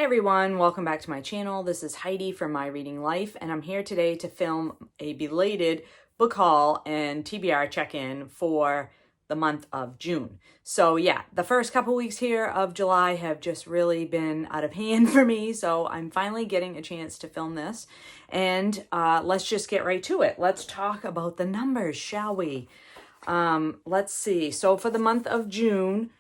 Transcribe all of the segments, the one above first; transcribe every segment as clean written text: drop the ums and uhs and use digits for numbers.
everyone, welcome back to my channel. This is Heidi from My Reading Life, and I'm here today to film a belated book haul and TBR check-in for the month of June. So yeah, the first couple weeks here of July have just really been out of hand for me, so I'm finally getting a chance to film this. And let's just get right to it. Let's talk about the numbers, shall we? Let's see. So for the month of June,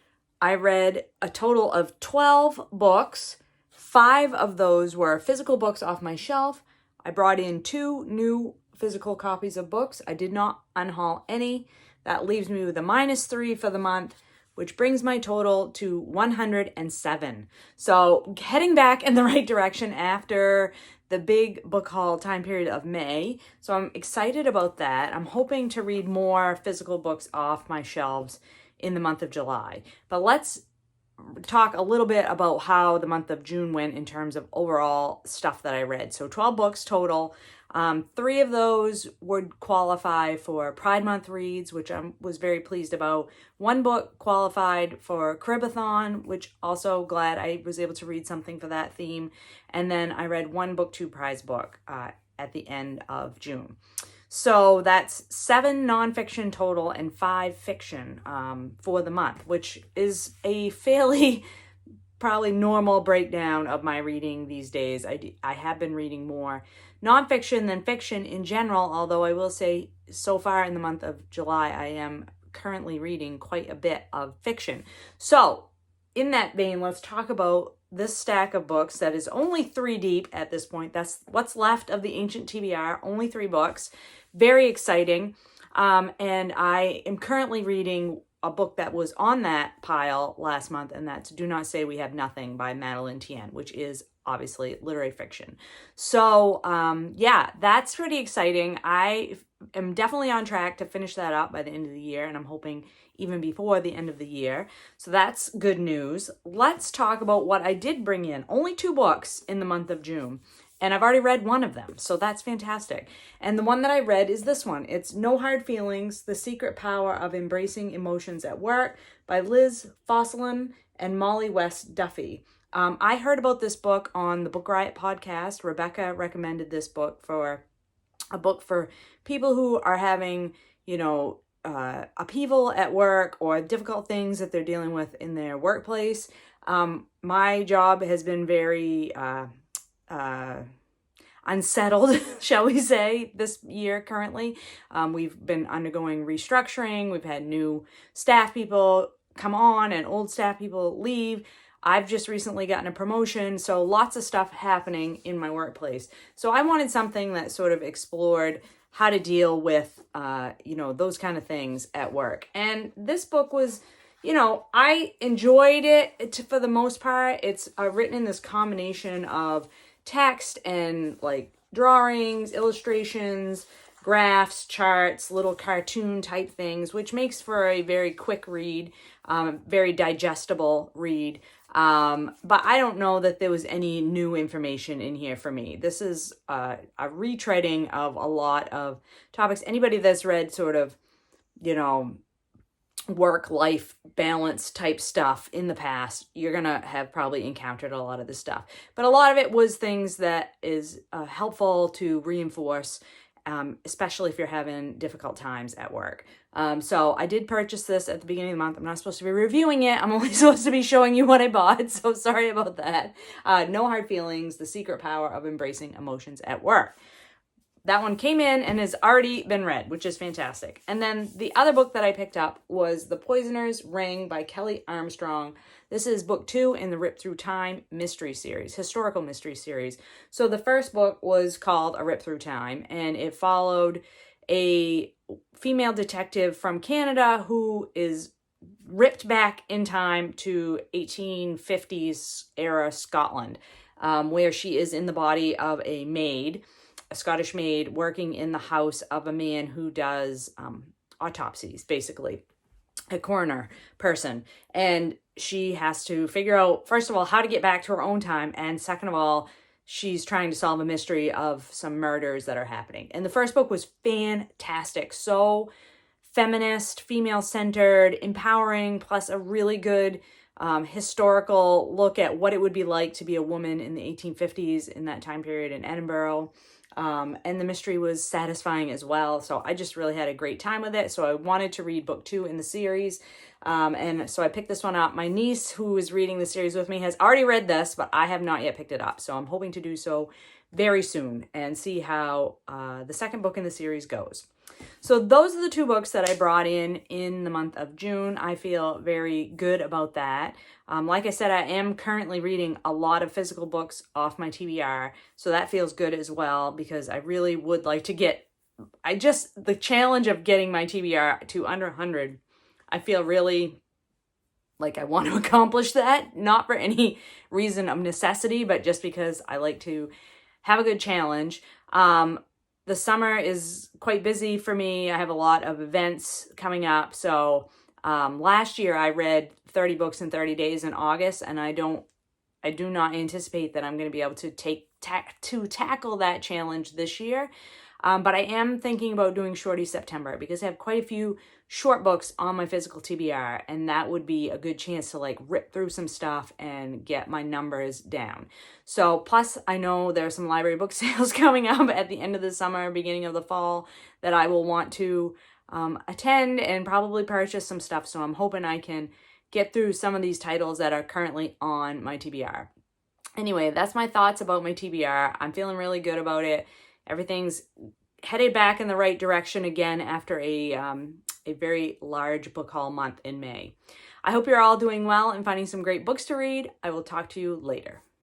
I read a total of 12 books. 5 of those were physical books off my shelf. I brought in 2 new physical copies of books. I did not unhaul any. That leaves me with a -3 for the month, which brings my total to 107. So heading back in the right direction after the big book haul time period of May. So I'm excited about that. I'm hoping to read more physical books off my shelves in the month of July. But let's talk a little bit about how the month of June went in terms of overall stuff that I read. So 12 books total. 3 of those would qualify for Pride Month reads, which I was very pleased about. 1 book qualified for Cribathon, which also glad I was able to read something for that theme. And then I read 1 book 2 prize book at the end of June. So that's 7 nonfiction total and 5 fiction for the month, which is a fairly probably normal breakdown of my reading these days. I have been reading more nonfiction than fiction in general, although I will say so far in the month of July, I am currently reading quite a bit of fiction. So in that vein, let's talk about this stack of books that is only 3 deep at this point. That's what's left of the ancient TBR, only 3 books. Very exciting. And I am currently reading a book that was on that pile last month, and that's Do Not Say We Have Nothing by Madeline Tien, which is obviously literary fiction. So yeah, that's pretty exciting. I am definitely on track to finish that up by the end of the year, and I'm hoping even before the end of the year. So that's good news. Let's talk about what I did bring in. Only 2 books in the month of June, and I've already read 1 of them, so that's fantastic. And the one that I read is this one. It's No Hard Feelings, The Secret Power of Embracing Emotions at Work by Liz Fosslien and Mollie West Duffy. I heard about this book on the Book Riot podcast. Rebecca recommended this book for a book for people who are having, upheaval at work or difficult things that they're dealing with in their workplace. My job has been very unsettled, shall we say, this year currently. We've been undergoing restructuring. We've had new staff people come on and old staff people leave. I've just recently gotten a promotion, so lots of stuff happening in my workplace. So I wanted something that sort of explored how to deal with, those kind of things at work. And this book was, I enjoyed it for the most part. It's written in this combination of text and like drawings, illustrations, graphs, charts, little cartoon type things, which makes for a very quick read, very digestible read. But I don't know that there was any new information in here for me. This is a retreading of a lot of topics. Anybody that's read sort of, work-life balance type stuff in the past, you're gonna have probably encountered a lot of this stuff. But a lot of it was things that is helpful to reinforce, especially if you're having difficult times at work. So I did purchase this at the beginning of the month. I'm not supposed to be reviewing it. I'm only supposed to be showing you what I bought. So sorry about that. No Hard Feelings, The Secret Power of Embracing Emotions at Work. That one came in and has already been read, which is fantastic. And then the other book that I picked up was The Poisoner's Ring by Kelly Armstrong. This is book 2 in the Rip Through Time mystery series, historical mystery series. So the first book was called A Rip Through Time, and it followed a female detective from Canada who is ripped back in time to 1850s era Scotland, where she is in the body of a maid, a Scottish maid working in the house of a man who does autopsies, basically, a coroner person. And she has to figure out, first of all, how to get back to her own time. And second of all, she's trying to solve a mystery of some murders that are happening. And the first book was fantastic. So feminist, female-centered, empowering, plus a really good historical look at what it would be like to be a woman in the 1850s in that time period in Edinburgh. And the mystery was satisfying as well. So I just really had a great time with it. So I wanted to read book 2 in the series. And so I picked this one up. My niece, who is reading the series with me, has already read this, but I have not yet picked it up. So I'm hoping to do so very soon and see how the second book in the series goes. So those are the 2 books that I brought in the month of June. I feel very good about that. Like I said, I am currently reading a lot of physical books off my TBR, so that feels good as well because I really would like to get, the challenge of getting my TBR to under 100, I feel really like I want to accomplish that, not for any reason of necessity, but just because I like to have a good challenge. The summer is quite busy for me. I have a lot of events coming up. So last year I read 30 books in 30 days in August, and I do not anticipate that I'm going to be able to tackle that challenge this year. But I am thinking about doing Shorty September because I have quite a few short books on my physical TBR, and that would be a good chance to like rip through some stuff and get my numbers down. So plus I know there are some library book sales coming up at the end of the summer, beginning of the fall, that I will want to attend and probably purchase some stuff. So I'm hoping I can get through some of these titles that are currently on my TBR. Anyway, that's my thoughts about my TBR. I'm feeling really good about it. Everything's headed back in the right direction again after a very large book haul month in May. I hope you're all doing well and finding some great books to read. I will talk to you later.